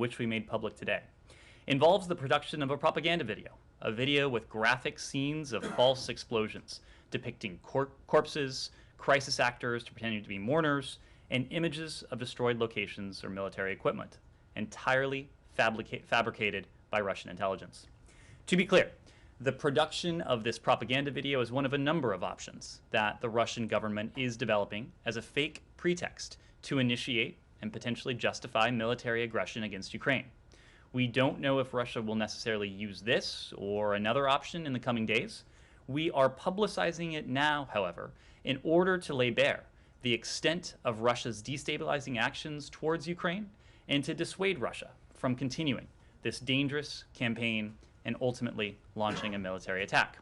which we made public today, involves the production of a propaganda video, a video with graphic scenes of false explosions, depicting corpses, crisis actors pretending to be mourners, and images of destroyed locations or military equipment, entirely fabricated by Russian intelligence. To be clear, the production of this propaganda video is one of a number of options that the Russian government is developing as a fake pretext to initiate and potentially justify military aggression against Ukraine. We don't know if Russia will necessarily use this or another option in the coming days. We are publicizing it now, however, in order to lay bare the extent of Russia's destabilizing actions towards Ukraine and to dissuade Russia from continuing this dangerous campaign and ultimately launching a military attack.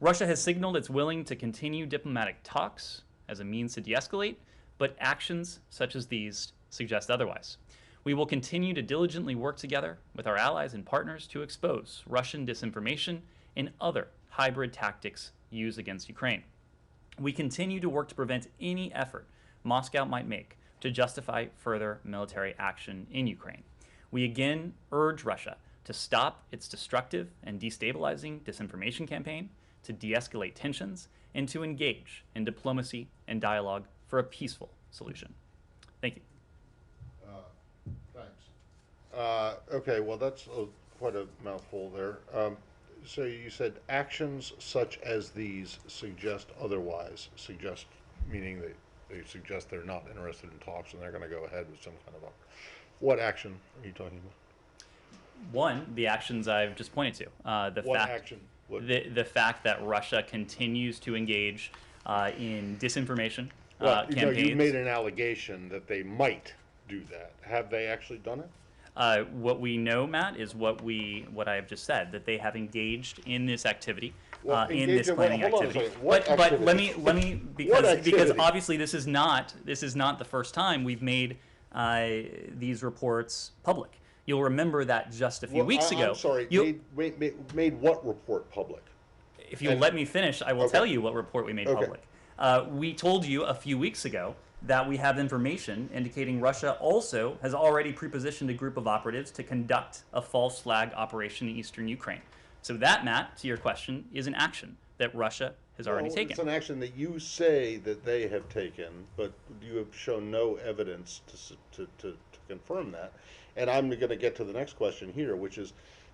Russia has signaled it's willing to continue diplomatic talks as a means to de-escalate, but actions such as these suggest otherwise. We will continue to diligently work together with our allies and partners to expose Russian disinformation and other hybrid tactics used against Ukraine. We continue to work to prevent any effort Moscow might make to justify further military action in Ukraine. We again urge Russia to stop its destructive and destabilizing disinformation campaign, to de-escalate tensions, and to engage in diplomacy and dialogue for a peaceful solution. Thank you. Thanks. Okay, well, that's quite a mouthful there. So you said actions such as these suggest otherwise, suggest meaning that they suggest they're not interested in talks and they're going to go ahead with some kind of a... What action are you talking about? One, the actions I've just pointed to. The fact that Russia continues to engage in disinformation campaigns. You know, you made an allegation that they might do that. Have they actually done it? What we know, Matt, is what I have just said, that they have engaged in this activity, in this planning activity. But let me because obviously this is not the first time we've made these reports public. You'll remember that just a few weeks ago. I'm sorry, made what report public? If you'll let me finish, I will tell you what report we made public. We told you a few weeks ago that we have information indicating Russia also has already prepositioned a group of operatives to conduct a false flag operation in eastern Ukraine. So that, Matt, to your question, is an action that Russia has already taken. It's an action that you say that they have taken, but you have shown no evidence to confirm that. And I'm going to get to the next question here, which is,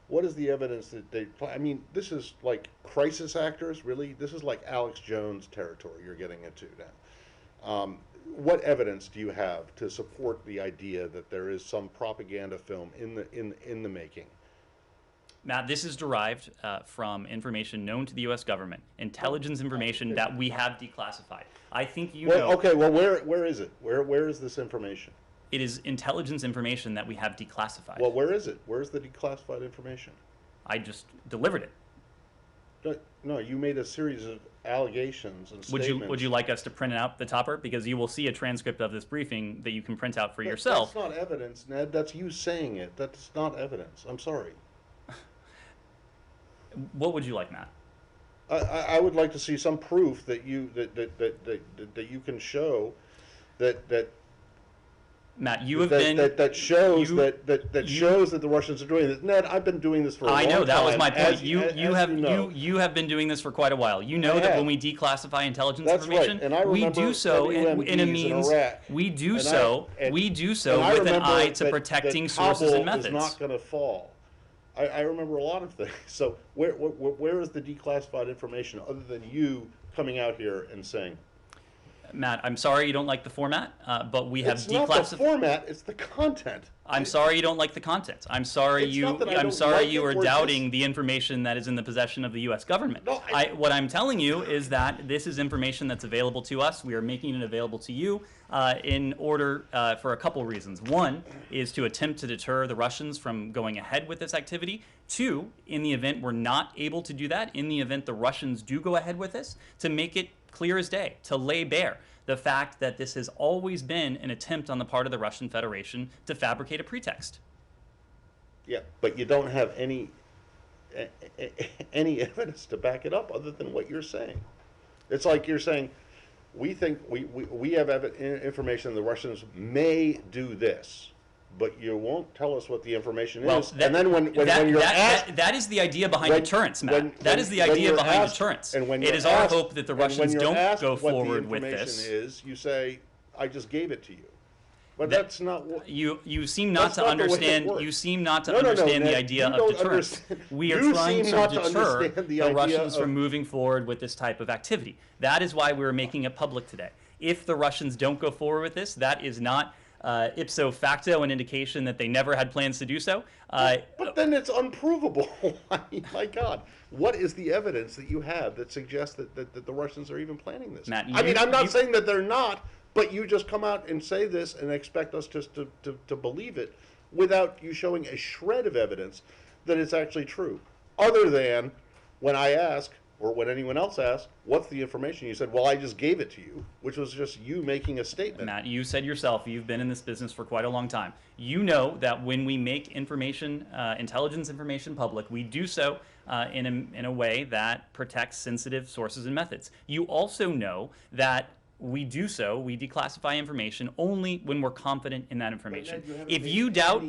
what is the evidence that they... I mean, this is like crisis actors, really? This is like Alex Jones territory you're getting into now. What evidence do you have to support the idea that there is some propaganda film in the making? Matt, this is derived from information known to the U.S. government, intelligence information that we have declassified. I think you know... Okay, well, where is it? Where is this information? It is intelligence information that we have declassified. Well, where is it? Where's the declassified information? I just delivered it. No, you made a series of allegations and statements. Would you like us to print out the topper? Because you will see a transcript of this briefing that you can print out for yourself. That's not evidence, Ned. That's you saying it. That's not evidence. I'm sorry. What would you like, Matt? I would like to see some proof that you can show that Matt, you have been that shows that the Russians are doing this. Ned, I've been doing this for a long time. I know, that was my point. You have been doing this for quite a while. You know that when we declassify intelligence information, we do so in a means. We do so with an eye to protecting sources and methods. Is not going to fall. I remember a lot of things. So where is the declassified information other than you coming out here and saying? Matt, I'm sorry you don't like the format, but we have declassified. It's not the format; it's the content. I'm sorry you don't like the content. I'm sorry you are doubting the information that is in the possession of the U.S. government. No, what I'm telling you is that this is information that's available to us. We are making it available to you in order for a couple reasons. One is to attempt to deter the Russians from going ahead with this activity. Two, in the event we're not able to do that, in the event the Russians do go ahead with this, to make it clear as day, to lay bare the fact that this has always been an attempt on the part of the Russian Federation to fabricate a pretext. Yeah, but you don't have any evidence to back it up other than what you're saying. It's like you're saying, we think we have information the Russians may do this, but you won't tell us what the information Well, is. And then when you're asked, that is the idea behind when- deterrence, Matt. That is the when idea you're behind asked- deterrence. and when It you're is our asked- hope that the and when Russians you're don't asked go what the forward with information this. is, you say, "I just gave it to you," but That- that's not what. You seem not That's to not the way it understand. works. You seem not to No, no, no, understand the Ned, idea you of don't deterrence. understand. We are You trying seem to not to deter understand the the idea Russians of- from moving forward with this type of activity. That is why we're making it public today. If the Russians don't go forward with this, that is not ipso facto an indication that they never had plans to do so. But then it's unprovable. I mean, my God, what is the evidence that you have that suggests that the Russians are even planning this? Matt, I mean, I'm not saying that they're not, but you just come out and say this and expect us just to believe it without you showing a shred of evidence that it's actually true. Other than when I ask, or when anyone else asks, what's the information? You said, well, I just gave it to you, which was just you making a statement. Matt, you said yourself, you've been in this business for quite a long time. You know that when we make information, intelligence information public, we do so in a way that protects sensitive sources and methods. You also know that we declassify information only when we're confident in that information. Ned, If you doubt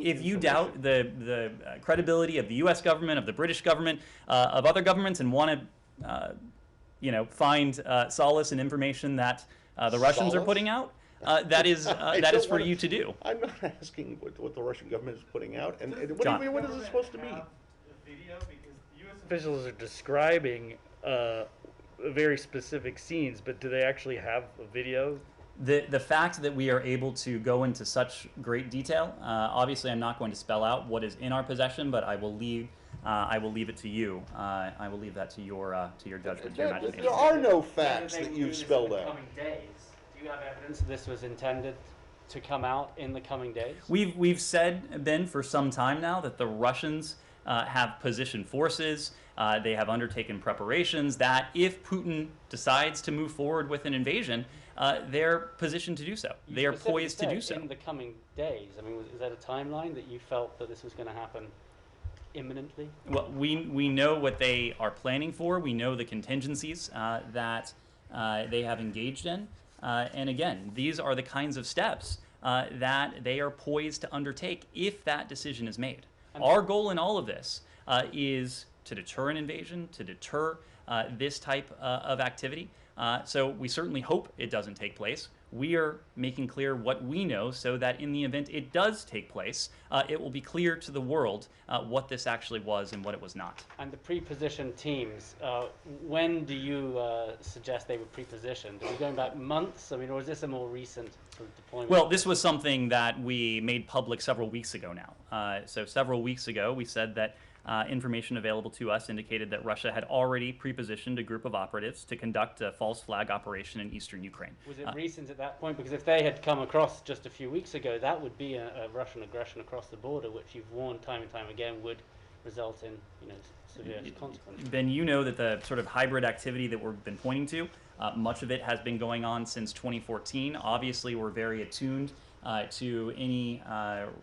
the credibility of the U.S. government, of the British government, of other governments, and want to find solace in information that the Russians are Solace? putting out, that is for wanna- you to do. I'm not asking what the Russian government is putting out, and John. what is it supposed to be? Video, because U.S. officials are describing very specific scenes, but do they actually have a video? The fact that we are able to go into such great detail, obviously I'm not going to spell out what is in our possession, but I will leave it to you. I will leave that to your judgment, your imagination. There are no facts that you've spelled out. Coming days. Do you have evidence that this was intended to come out in the coming days? We've said, Ben, for some time now that the Russians have positioned forces. They have undertaken preparations that if Putin decides to move forward with an invasion, they're positioned to do so. You They are specifically poised to do said so. in the coming days. I mean, is that a timeline that you felt that this was going to happen imminently? Well, we know what they are planning for. We know the contingencies that they have engaged in. And again, these are the kinds of steps that they are poised to undertake if that decision is made. Our goal in all of this is to deter an invasion, to deter this type of activity. So we certainly hope it doesn't take place. We are making clear what we know so that in the event it does take place, it will be clear to the world what this actually was and what it was not. And the pre-positioned teams, when do you suggest they were pre-positioned? Are we going back months? I mean, or is this a more recent sort of deployment? Well, this was something that we made public several weeks ago now. So several weeks ago, we said that information available to us indicated that Russia had already pre-positioned a group of operatives to conduct a false flag operation in eastern Ukraine. Was it recent at that point? Because if they had come across just a few weeks ago, that would be a Russian aggression across the border, which you've warned time and time again would result in, severe consequences. Ben, you know that the sort of hybrid activity that we've been pointing to, much of it has been going on since 2014. Obviously, we're very attuned to any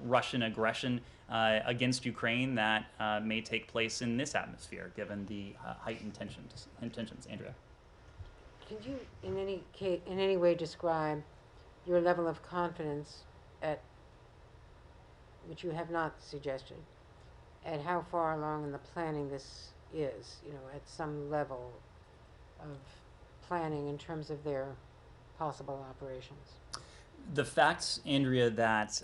Russian aggression against Ukraine that may take place in this atmosphere, given the heightened tensions. Andrea? Can you, in any way, describe your level of confidence which you have not suggested, at how far along in the planning this is? At some level of planning in terms of their possible operations. The facts, Andrea, that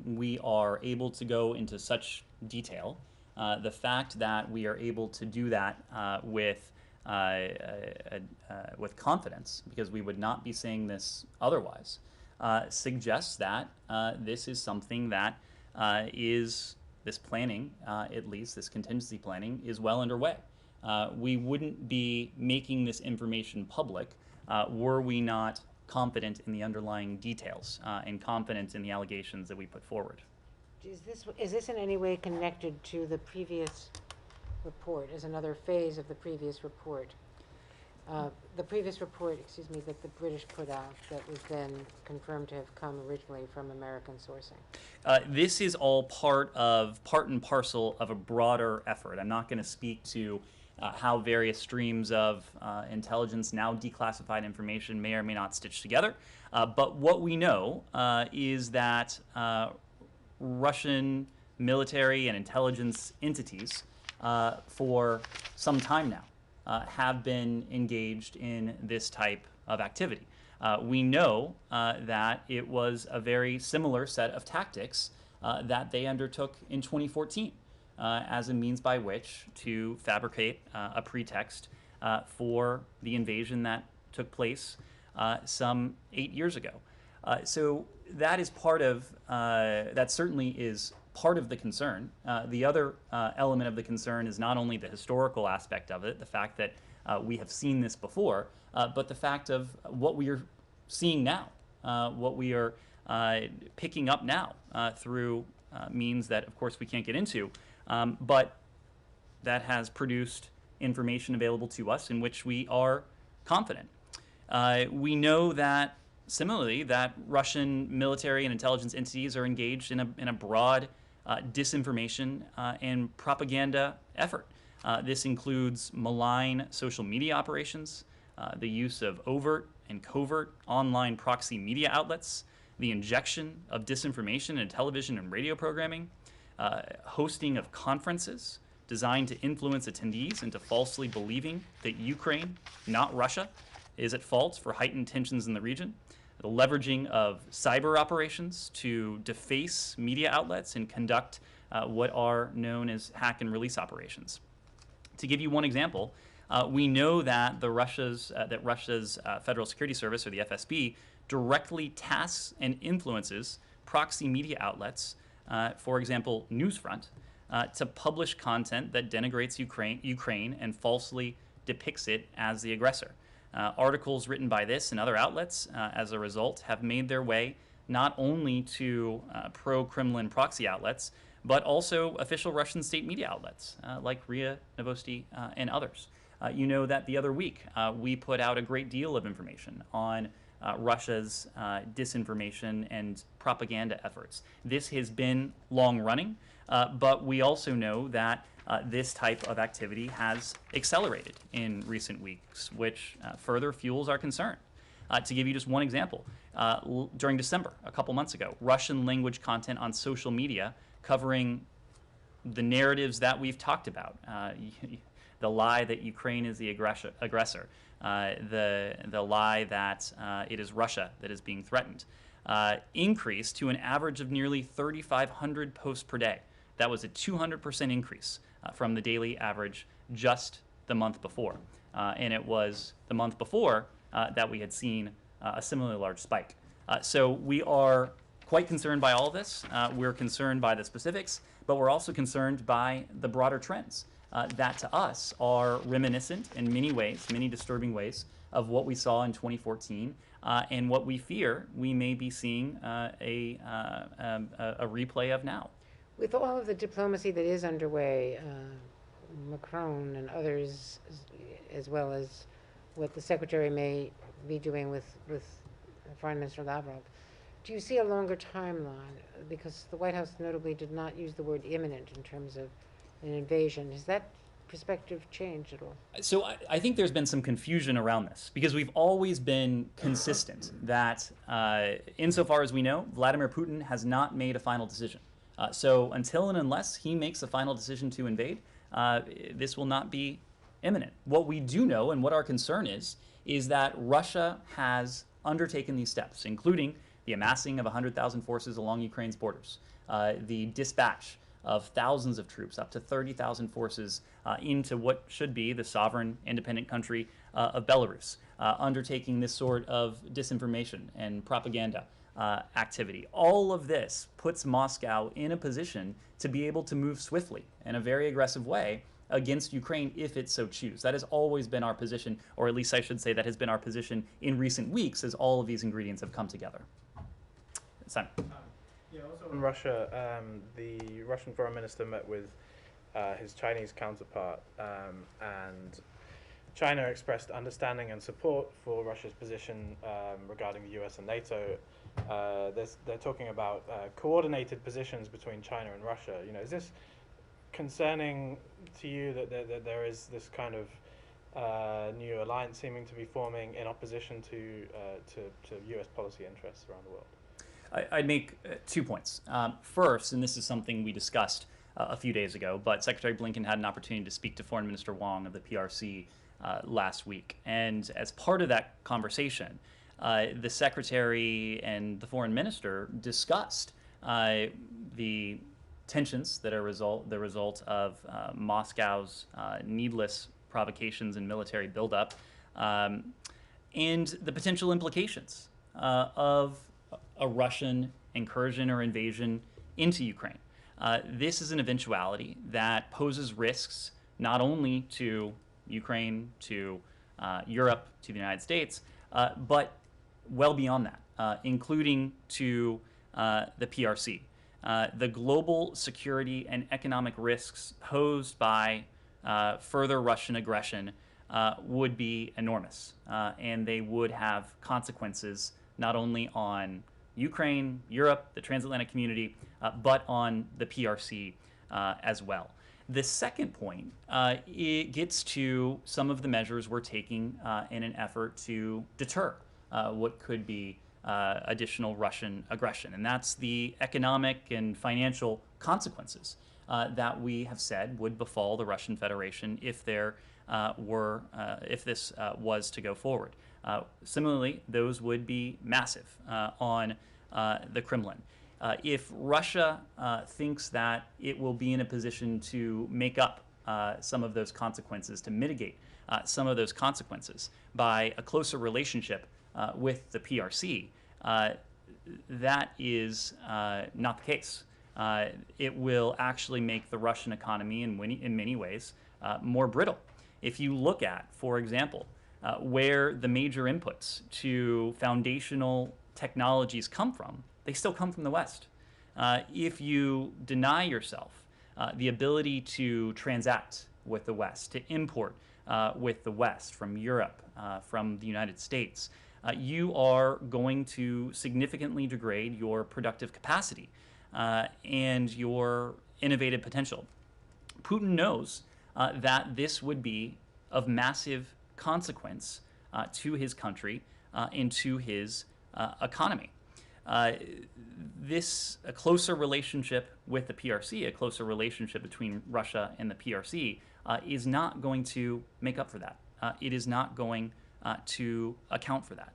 we are able to go into such detail, the fact that we are able to do that with confidence, because we would not be saying this otherwise, suggests that this is something that this planning, at least this contingency planning, is well underway. We wouldn't be making this information public were we not confident in the underlying details and confident in the allegations that we put forward. Is this in any way connected to the previous report, as another phase of the previous report? The previous report, that the British put out that was then confirmed to have come originally from American sourcing. This is all part and parcel of a broader effort. I'm not going to speak to how various streams of intelligence, now declassified information, may or may not stitch together. But what we know is that Russian military and intelligence entities for some time now have been engaged in this type of activity. We know that it was a very similar set of tactics that they undertook in 2014 as a means by which to fabricate a pretext for the invasion that took place some 8 years ago. So that is part of, that certainly is part of the concern. The other element of the concern is not only the historical aspect of it, the fact that we have seen this before, but the fact of what we are seeing now, what we are picking up now through means that, of course, we can't get into, but that has produced information available to us in which we are confident. We know that, similarly, that Russian military and intelligence entities are engaged in a broad disinformation and propaganda effort. This includes malign social media operations, the use of overt and covert online proxy media outlets, the injection of disinformation in television and radio programming, hosting of conferences designed to influence attendees into falsely believing that Ukraine, not Russia, is at fault for heightened tensions in the region, the leveraging of cyber operations to deface media outlets and conduct what are known as hack and release operations. To give you one example, we know that Russia's Federal Security Service, or the FSB, directly tasks and influences proxy media outlets, for example, Newsfront, to publish content that denigrates Ukraine and falsely depicts it as the aggressor. Articles written by this and other outlets, as a result, have made their way not only to pro-Kremlin proxy outlets, but also official Russian state media outlets like RIA Novosti and others. You know that the other week we put out a great deal of information on Russia's disinformation and propaganda efforts. This has been long running, but we also know that this type of activity has accelerated in recent weeks, which further fuels our concern. To give you just one example, during December, a couple months ago, Russian language content on social media covering the narratives that we've talked about, the lie that Ukraine is the aggressor, the lie that it is Russia that is being threatened, increased to an average of nearly 3,500 posts per day. That was a 200% increase from the daily average just the month before. And it was the month before that we had seen a similarly large spike. So we are quite concerned by all of this. We're concerned by the specifics, but we're also concerned by the broader trends that to us are reminiscent in many ways, many disturbing ways, of what we saw in 2014 and what we fear we may be seeing a replay of now. With all of the diplomacy that is underway, Macron and others, as well as what the Secretary may be doing with Foreign Minister Lavrov, do you see a longer timeline? Because the White House notably did not use the word imminent in terms of an invasion. Has that perspective changed at all? So I think there's been some confusion around this because we've always been consistent that insofar as we know, Vladimir Putin has not made a final decision. So until and unless he makes a final decision to invade, this will not be imminent. What we do know and what our concern is that Russia has undertaken these steps, including the amassing of 100,000 forces along Ukraine's borders, the dispatch of thousands of troops, up to 30,000 forces into what should be the sovereign, independent country of Belarus, undertaking this sort of disinformation and propaganda activity. All of this puts Moscow in a position to be able to move swiftly in a very aggressive way against Ukraine if it so choose. That has always been our position, or at least I should say that has been our position in recent weeks as all of these ingredients have come together. Simon. Yeah, also in Russia, the Russian foreign minister met with his Chinese counterpart, and China expressed understanding and support for Russia's position regarding the US and NATO. They're talking about coordinated positions between China and Russia. You know, is this concerning to you that there is this kind of new alliance seeming to be forming in opposition to US policy interests around the world? I'd make 2 points. First, and this is something we discussed a few days ago, but Secretary Blinken had an opportunity to speak to Foreign Minister Wang of the PRC last week. And as part of that conversation, the Secretary and the Foreign Minister discussed the tensions that are the result of Moscow's needless provocations and military buildup, and the potential implications of a Russian incursion or invasion into Ukraine. This is an eventuality that poses risks not only to Ukraine, to Europe, to the United States, but well beyond that, including to the PRC. The global security and economic risks posed by further Russian aggression would be enormous, and they would have consequences not only on Ukraine, Europe, the transatlantic community, but on the PRC as well. The second point, it gets to some of the measures we're taking in an effort to deter what could be additional Russian aggression, and that's the economic and financial consequences that we have said would befall the Russian Federation if this was to go forward. Similarly, those would be massive on the Kremlin. If Russia thinks that it will be in a position to make up some of those consequences, to mitigate some of those consequences by a closer relationship with the PRC, that is not the case. It will actually make the Russian economy in many ways more brittle. If you look at, for example, where the major inputs to foundational technologies come from, they still come from the West. If you deny yourself the ability to transact with the West, to import with the West from Europe, from the United States, you are going to significantly degrade your productive capacity and your innovative potential. Putin knows that this would be of massive consequence to his country and to his economy. A closer relationship with the PRC, a closer relationship between Russia and the PRC, is not going to make up for that. It is not going to account for that.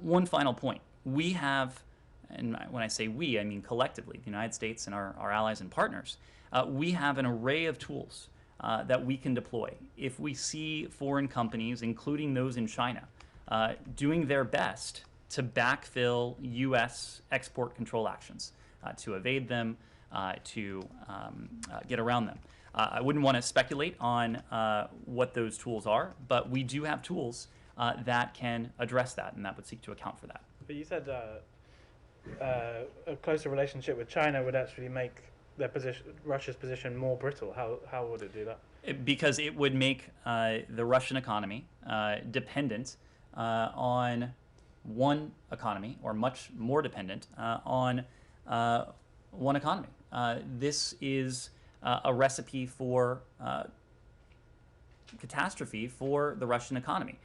One final point. We have, and when I say we, I mean collectively, the United States and our allies and partners, we have an array of tools that we can deploy. If we see foreign companies, including those in China, doing their best to backfill U.S. export control actions, to evade them, to get around them. I wouldn't want to speculate on what those tools are, but we do have tools that can address that, and that would seek to account for that. But you said a closer relationship with China would actually make Russia's position more brittle. How would it do that? Because it would make the Russian economy dependent on one economy, or much more dependent on one economy. This is a recipe for catastrophe for the Russian economy.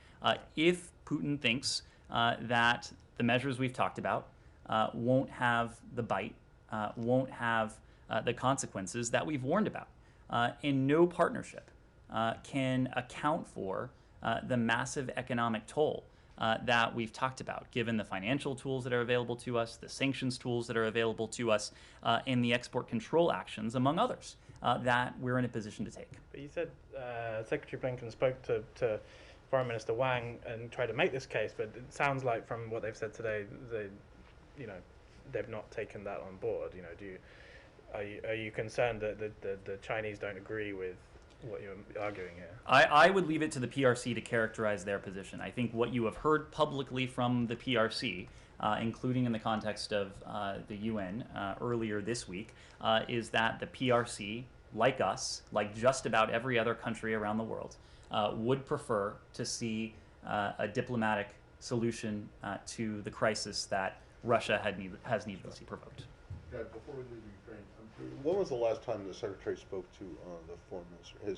If Putin thinks that the measures we've talked about won't have the bite, won't have the consequences that we've warned about, and no partnership can account for the massive economic toll that we've talked about, given the financial tools that are available to us, the sanctions tools that are available to us, and the export control actions, among others, that we're in a position to take. But you said Secretary Blinken spoke to Foreign Minister Wang and tried to make this case, but it sounds like from what they've said today, they've not taken that on board. Are you concerned that the Chinese don't agree with what you're arguing here? I would leave it to the PRC to characterize their position. I think what you have heard publicly from the PRC, including in the context of the UN earlier this week, is that the PRC, like us, like just about every other country around the world, would prefer to see a diplomatic solution to the crisis that Russia has needlessly provoked. Yeah, before we leave Ukraine, when was the last time the Secretary spoke to the Foreign Minister, the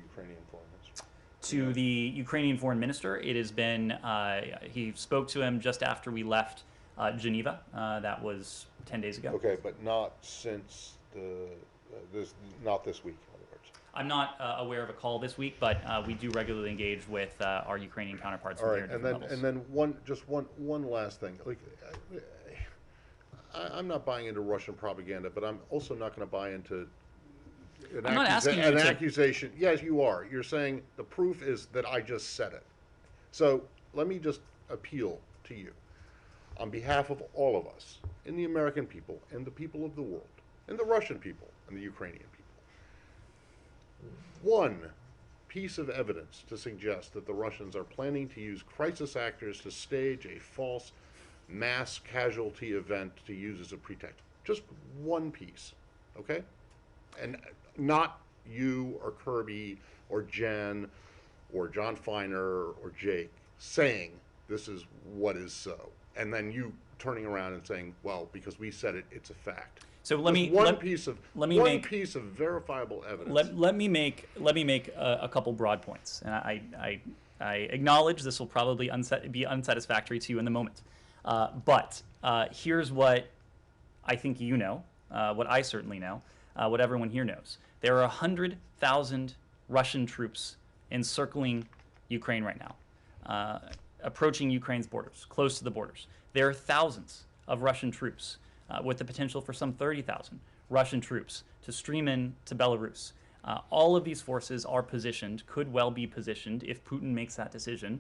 Ukrainian Foreign Minister? To the Ukrainian Foreign Minister, it has been, he spoke to him just after we left Geneva. That was 10 days ago. Okay, but not since not this week, in other words. I'm not aware of a call this week, but we do regularly engage with our Ukrainian counterparts. All from right, here at and then different levels. one last thing. Like, I'm not buying into Russian propaganda, but I'm also not going to buy into I'm not asking you an to- accusation. Yes, you are. You're saying the proof is that I just said it. So let me just appeal to you on behalf of all of us, and the American people, and the people of the world, and the Russian people, and the Ukrainian people. One piece of evidence to suggest that the Russians are planning to use crisis actors to stage a false mass casualty event to use as a pretext. Just one piece, okay? And not you or Kirby or Jen or John Feiner or Jake saying this is what is so, and then you turning around and saying, well, because we said it, it's a fact. So let me piece of verifiable evidence. Let me make a couple broad points, and I acknowledge this will probably be unsatisfactory to you in the moment, but here's what I think you know, what I certainly know, what everyone here knows. There are 100,000 Russian troops encircling Ukraine right now, approaching Ukraine's borders, close to the borders. There are thousands of Russian troops, with the potential for some 30,000 Russian troops to stream in to Belarus. All of these forces are positioned, could well be positioned, if Putin makes that decision,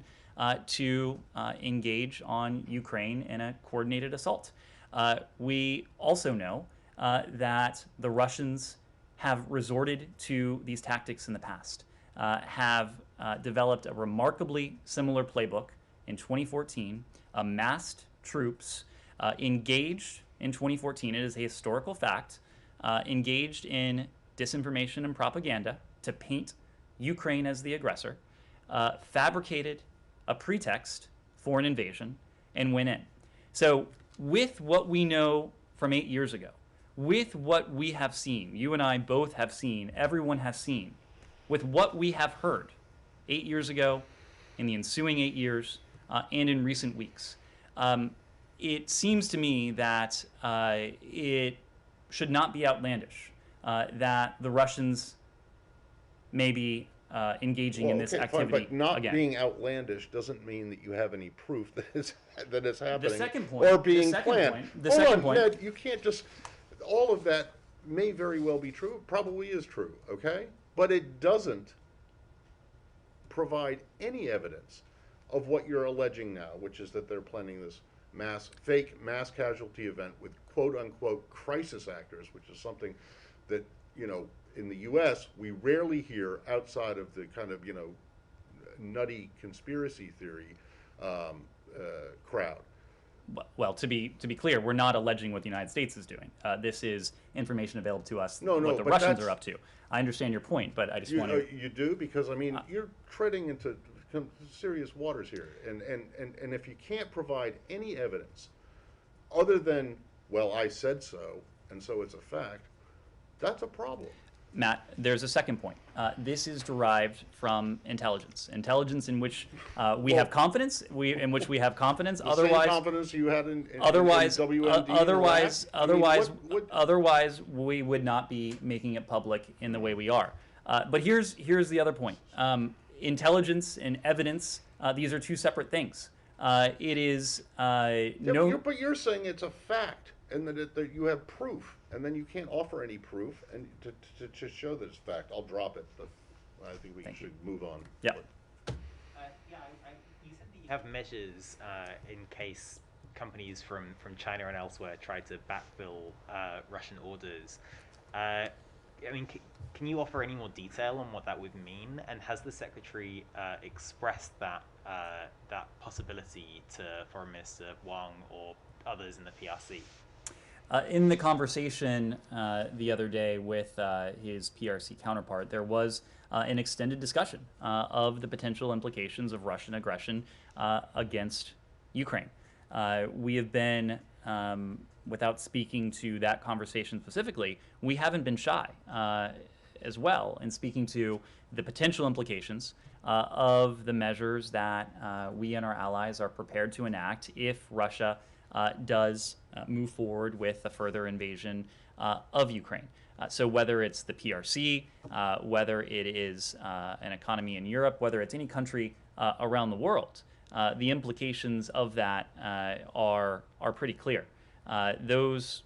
to engage on Ukraine in a coordinated assault. We also know that the Russians have resorted to these tactics in the past, have developed a remarkably similar playbook in 2014, amassed troops, engaged in 2014, it is a historical fact, engaged in disinformation and propaganda to paint Ukraine as the aggressor, fabricated a pretext for an invasion, and went in. So with what we know from 8 years ago, with what we have seen, you and I both have seen, everyone has seen, with what we have heard 8 years ago, in the ensuing 8 years, and in recent weeks, it seems to me that it should not be outlandish that the Russians may be engaging in this activity fine, but not again. being outlandish doesn't mean that you have any proof that it's happening. The second point, or being the second planned. point, the Hold second on, point. Ned, you can't just. All of that may very well be true. Probably is true. Okay, but it doesn't provide any evidence of what you're alleging now, which is that they're planning this fake mass casualty event with quote unquote crisis actors, which is something that, you know, in the U.S. we rarely hear outside of the kind of, you know, nutty conspiracy theory crowd. Well, to be clear, we're not alleging what the United States is doing. This is information available to us, what the but Russians are up to. I understand your point, but I just want to... You do? Because, I mean, you're treading into serious waters here. And if you can't provide any evidence other than, well, I said so, and so it's a fact, that's a problem. Matt, there's a second point. This is derived from intelligence. Intelligence in which we have confidence. In which we have confidence. The otherwise, same confidence you had in otherwise, WMD otherwise, we would not be making it public in the way we are. But here's the other point. Intelligence and evidence. These are two separate things. It is But you're saying it's a fact, and that you have proof. And then you can't offer any proof and to show that it's fact. I'll drop it, but I think we should move on. Yeah. You said that you have measures in case companies from China and elsewhere try to backfill Russian orders. I mean, can you offer any more detail on what that would mean? And has the Secretary expressed that possibility to Foreign Minister Wang or others in the PRC? In the conversation the other day with his PRC counterpart, there was an extended discussion of the potential implications of Russian aggression against Ukraine. We have been, without speaking to that conversation specifically, we haven't been shy as well in speaking to the potential implications of the measures that we and our allies are prepared to enact if Russia does move forward with a further invasion of Ukraine. So whether it's the PRC, whether it is an economy in Europe, whether it's any country around the world, the implications of that are pretty clear. Those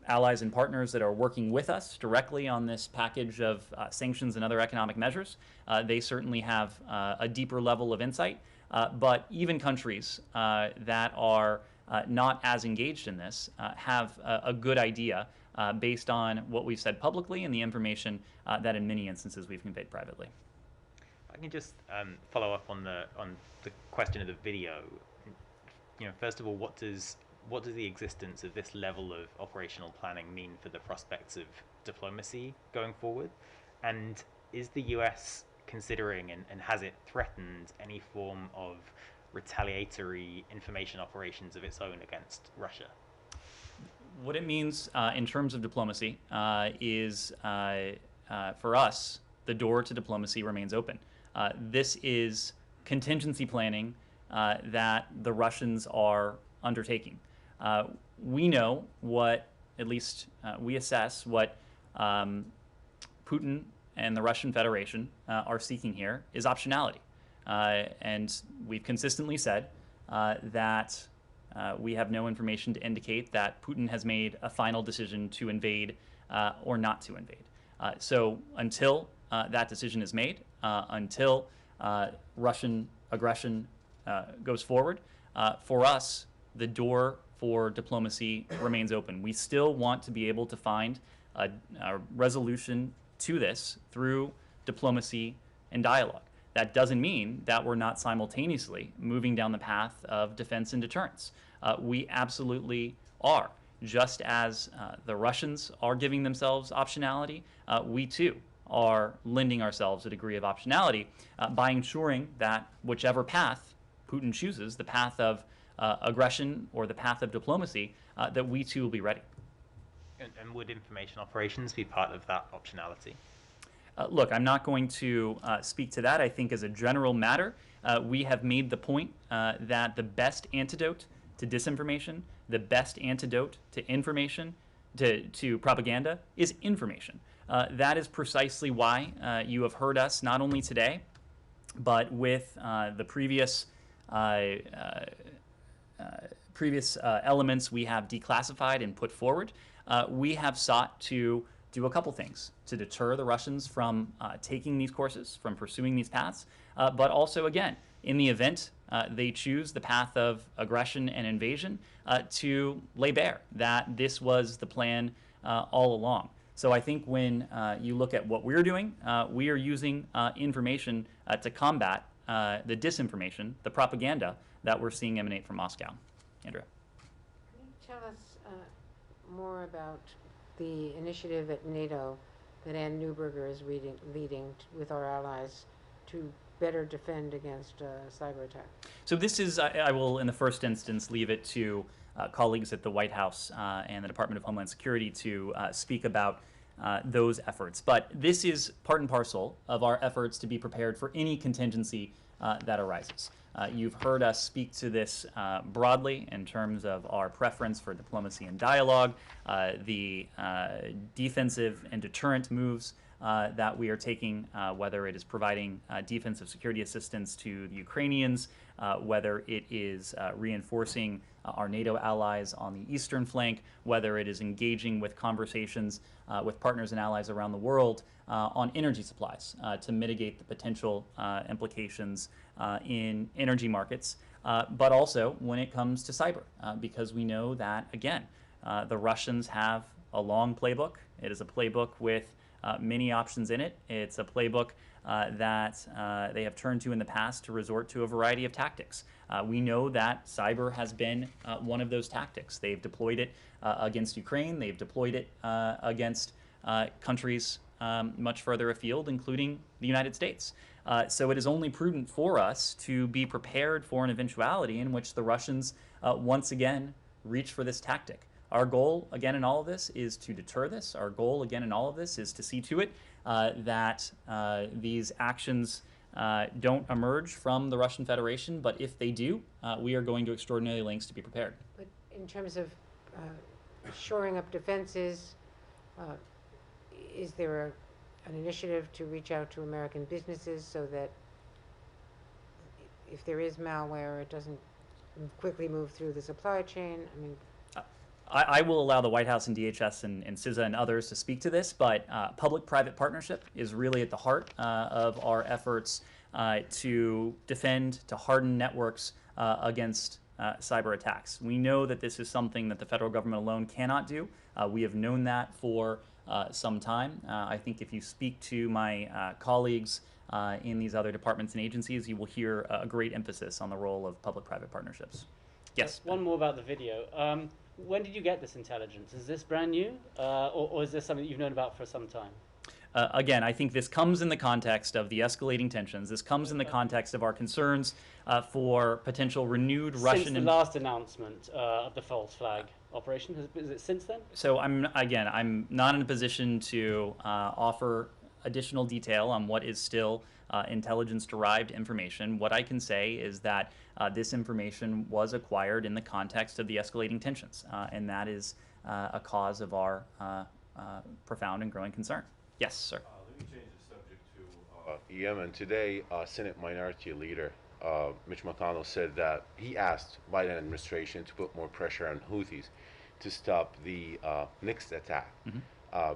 allies and partners that are working with us directly on this package of sanctions and other economic measures, they certainly have a deeper level of insight. But even countries that are not as engaged in this have a good idea based on what we've said publicly and the information that in many instances we've conveyed privately. I can just follow up on the question of the video. First of all, what does the existence of this level of operational planning mean for the prospects of diplomacy going forward? And is the US considering and has it threatened any form of retaliatory information operations of its own against Russia? What it means in terms of diplomacy is, for us, the door to diplomacy remains open. This is contingency planning that the Russians are undertaking. We know what, at least we assess what Putin and the Russian Federation are seeking here is optionality. And we've consistently said that we have no information to indicate that Putin has made a final decision to invade or not to invade. So until that decision is made, until Russian aggression goes forward, for us, the door for diplomacy remains open. We still want to be able to find a resolution to this through diplomacy and dialogue. That doesn't mean that we're not simultaneously moving down the path of defense and deterrence. We absolutely are. Just as the Russians are giving themselves optionality, we too are lending ourselves a degree of optionality by ensuring that whichever path Putin chooses, the path of aggression or the path of diplomacy, that we too will be ready. And would information operations be part of that optionality? Look, I'm not going to speak to that. I think as a general matter, we have made the point that the best antidote to disinformation, the best antidote to information, to propaganda, is information. That is precisely why you have heard us not only today, but with the previous elements we have declassified and put forward. We have sought to do a couple things to deter the Russians from taking these courses, from pursuing these paths, but also, again, in the event they choose the path of aggression and invasion, to lay bare that this was the plan all along. So I think when you look at what we're doing, we are using information to combat the disinformation, the propaganda that we're seeing emanate from Moscow. Andrea. Can you tell us more about the initiative at NATO that Ann Neuberger is leading with our allies to better defend against cyber attack? So this is, I will in the first instance leave it to colleagues at the White House and the Department of Homeland Security to speak about those efforts. But this is part and parcel of our efforts to be prepared for any contingency that arises. You've heard us speak to this broadly in terms of our preference for diplomacy and dialogue, the defensive and deterrent moves that we are taking, whether it is providing defensive security assistance to the Ukrainians, whether it is reinforcing our NATO allies on the eastern flank, whether it is engaging with conversations with partners and allies around the world on energy supplies to mitigate the potential implications in energy markets, but also when it comes to cyber, because we know that, again, the Russians have a long playbook. It is a playbook with many options in it. It's a playbook that they have turned to in the past to resort to a variety of tactics. We know that cyber has been one of those tactics. They've deployed it against Ukraine. They've deployed it against countries much further afield, including the United States. So it is only prudent for us to be prepared for an eventuality in which the Russians once again reach for this tactic. Our goal, again, in all of this is to deter this. Our goal, again, in all of this is to see to it that these actions don't emerge from the Russian Federation, but if they do, we are going to extraordinary lengths to be prepared. But in terms of shoring up defenses, is there an initiative to reach out to American businesses so that if there is malware, it doesn't quickly move through the supply chain? I mean, I will allow the White House and DHS and CISA and others to speak to this, but public-private partnership is really at the heart of our efforts to defend, to harden networks against cyber attacks. We know that this is something that the federal government alone cannot do. We have known that for some time. I think if you speak to my colleagues in these other departments and agencies, you will hear a great emphasis on the role of public-private partnerships. Yes? One more about the video. When did you get this intelligence? Is this brand new, or is this something that you've known about for some time? Again, I think this comes in the context of the escalating tensions. This comes in the context of our concerns for potential renewed Russian... Since the last announcement of the false flag operation, is it since then? So I'm not in a position to offer additional detail on what is still intelligence-derived information. What I can say is that this information was acquired in the context of the escalating tensions, and that is a cause of our profound and growing concern. Yes, sir. Let me change the subject to Yemen. Today, Senate Minority Leader Mitch McConnell said that he asked Biden administration to put more pressure on Houthis to stop the next attack. Mm-hmm.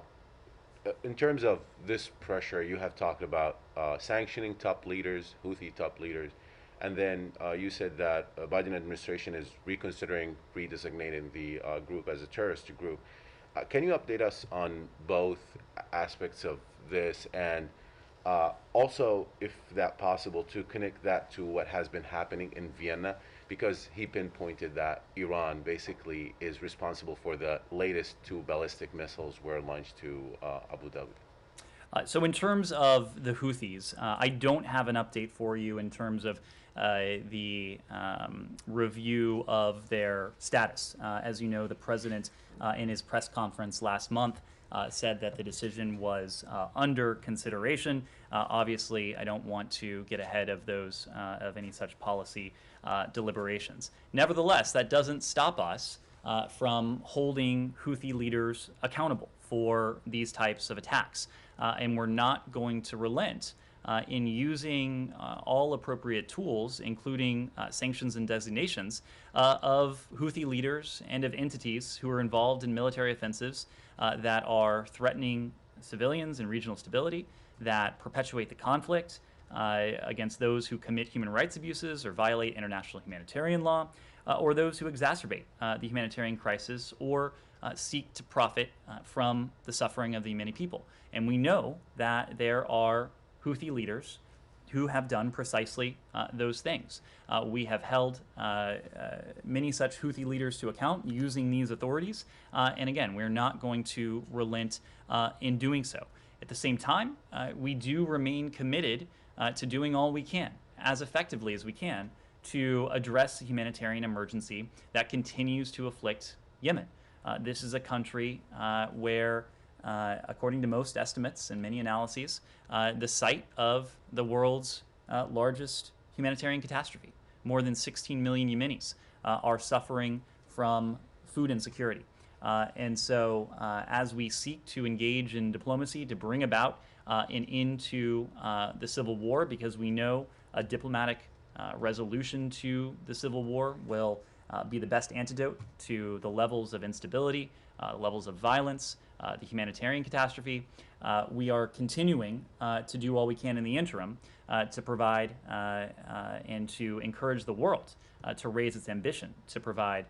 In terms of this pressure, you have talked about sanctioning top leaders, Houthi top leaders, and then you said that Biden administration is reconsidering redesignating the group as a terrorist group. Can you update us on both aspects of this, and also, if that possible, to connect that to what has been happening in Vienna, because he pinpointed that Iran basically is responsible for the latest 2 ballistic missiles were launched to Abu Dhabi. So in terms of the Houthis, I don't have an update for you in terms of the review of their status. As you know, the president in his press conference last month said that the decision was under consideration. Obviously, I don't want to get ahead of those of any such policy deliberations. Nevertheless, that doesn't stop us from holding Houthi leaders accountable for these types of attacks. And we're not going to relent in using all appropriate tools, including sanctions and designations of Houthi leaders and of entities who are involved in military offensives that are threatening civilians and regional stability, that perpetuate the conflict against those who commit human rights abuses or violate international humanitarian law, or those who exacerbate the humanitarian crisis or seek to profit from the suffering of the Yemeni people. And we know that there are Houthi leaders who have done precisely those things. We have held many such Houthi leaders to account using these authorities, and again, we're not going to relent in doing so. At the same time, we do remain committed to doing all we can, as effectively as we can, to address the humanitarian emergency that continues to afflict Yemen. This is a country where, according to most estimates and many analyses, the site of the world's largest humanitarian catastrophe. More than 16 million Yemenis are suffering from food insecurity. And so as we seek to engage in diplomacy to bring about an end to the civil war, because we know a diplomatic resolution to the civil war will be the best antidote to the levels of instability, levels of violence, the humanitarian catastrophe. We are continuing to do all we can in the interim to provide and to encourage the world to raise its ambition to provide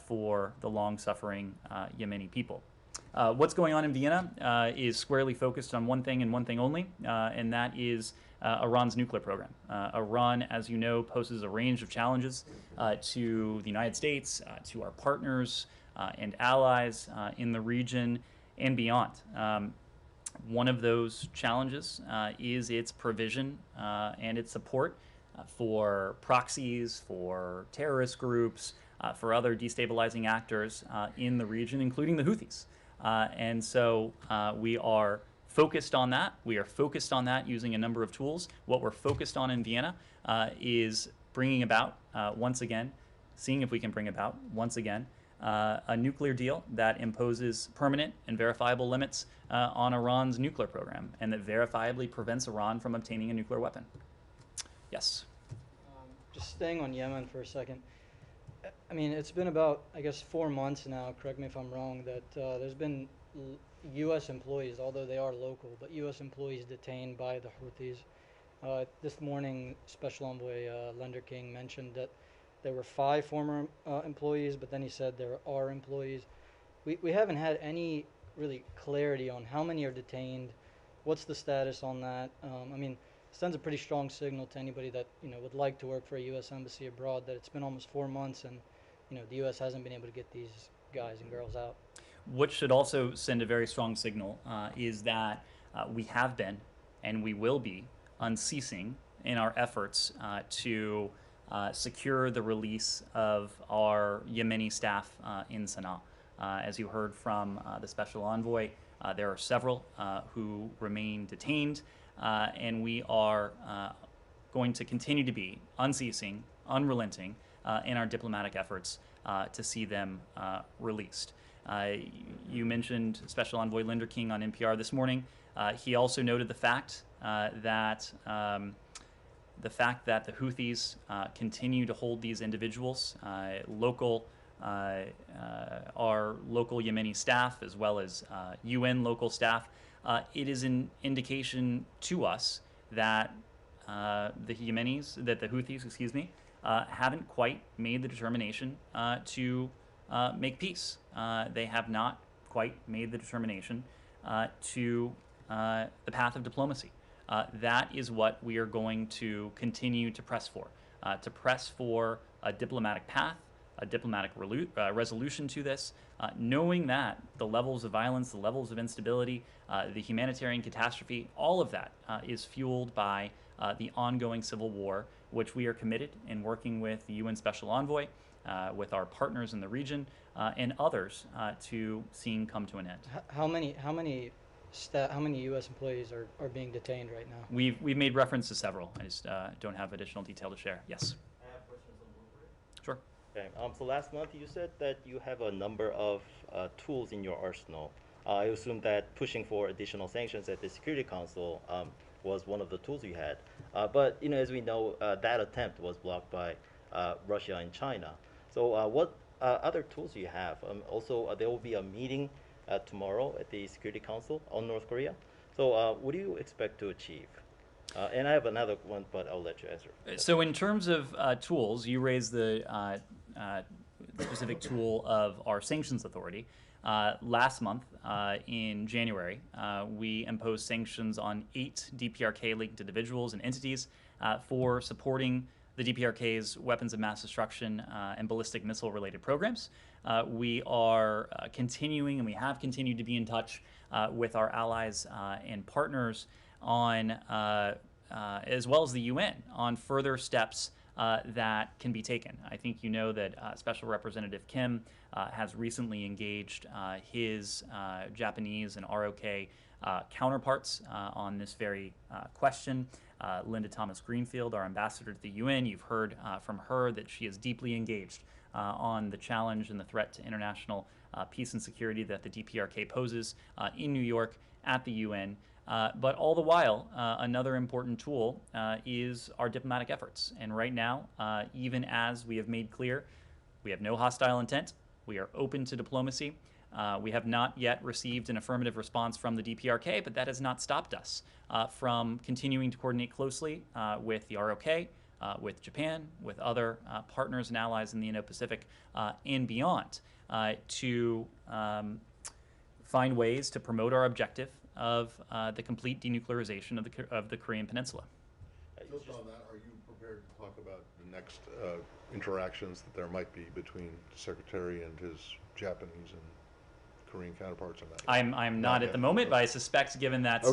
for the long-suffering Yemeni people. What's going on in Vienna is squarely focused on one thing and one thing only, and that is Iran's nuclear program. Iran, as you know, poses a range of challenges to the United States, to our partners and allies in the region and beyond. One of those challenges is its provision and its support for proxies, for terrorist groups, for other destabilizing actors in the region, including the Houthis. And so we are focused on that. We are focused on that using a number of tools. What we're focused on in Vienna is bringing about, once again, seeing if we can bring about, once again, a nuclear deal that imposes permanent and verifiable limits on Iran's nuclear program and that verifiably prevents Iran from obtaining a nuclear weapon. Yes. Just staying on Yemen for a second. I mean, it's been about, I guess, 4 months now, correct me if I'm wrong, that there's been U.S. employees, although they are local, but U.S. employees detained by the Houthis. This morning, Special Envoy Lender King mentioned that there were 5 former employees, but then he said there are employees. We haven't had any really clarity on how many are detained, what's the status on that. I mean, it sends a pretty strong signal to anybody that would like to work for a U.S. embassy abroad that it's been almost 4 months and the U.S. hasn't been able to get these guys and girls out. What should also send a very strong signal is that we have been and we will be unceasing in our efforts to secure the release of our Yemeni staff in Sana'a. As you heard from the Special Envoy, there are several who remain detained, and we are going to continue to be unceasing, unrelenting in our diplomatic efforts to see them released. You mentioned Special Envoy Lender King on NPR this morning. He also noted the fact that the Houthis continue to hold these individuals, our local Yemeni staff as well as UN local staff. It is an indication to us that the Houthis, haven't quite made the determination to make peace. They have not quite made the determination to the path of diplomacy. That is what we are going to continue to press for a diplomatic path, a diplomatic resolution to this, knowing that the levels of violence, the levels of instability, the humanitarian catastrophe, all of that is fueled by the ongoing civil war, which we are committed in working with the UN Special Envoy, with our partners in the region, and others to seeing come to an end. How many U.S. employees are being detained right now? We've made reference to several. I just don't have additional detail to share. Yes. I have questions on Blueprint. Sure. Okay. So last month you said that you have a number of tools in your arsenal. I assume that pushing for additional sanctions at the Security Council was one of the tools you had. But as we know, that attempt was blocked by Russia and China. So what other tools do you have? Also, there will be a meeting tomorrow at the Security Council on North Korea. So what do you expect to achieve? And I have another one, but I'll let you answer. So in terms of tools, you raised the specific tool of our sanctions authority. Last month, in January, we imposed sanctions on 8 DPRK-linked individuals and entities for supporting the DPRK's weapons of mass destruction and ballistic missile-related programs. We are continuing, and we have continued to be in touch with our allies and partners on, as well as the UN, on further steps that can be taken. I think you know that Special Representative Kim has recently engaged his Japanese and ROK counterparts on this very question. Linda Thomas Greenfield, our ambassador to the UN, you've heard from her that she is deeply engaged on the challenge and the threat to international peace and security that the DPRK poses in New York at the UN. But all the while, another important tool is our diplomatic efforts. And right now, even as we have made clear, we have no hostile intent, we are open to diplomacy. We have not yet received an affirmative response from the DPRK, but that has not stopped us from continuing to coordinate closely with the ROK, with Japan, with other partners and allies in the Indo-Pacific and beyond to find ways to promote our objective of the complete denuclearization of the Korean Peninsula. Just on that, are you prepared to talk about the next interactions that there might be between the Secretary and his Japanese and Korean counterparts on that? I'm not at the moment, but I suspect, given that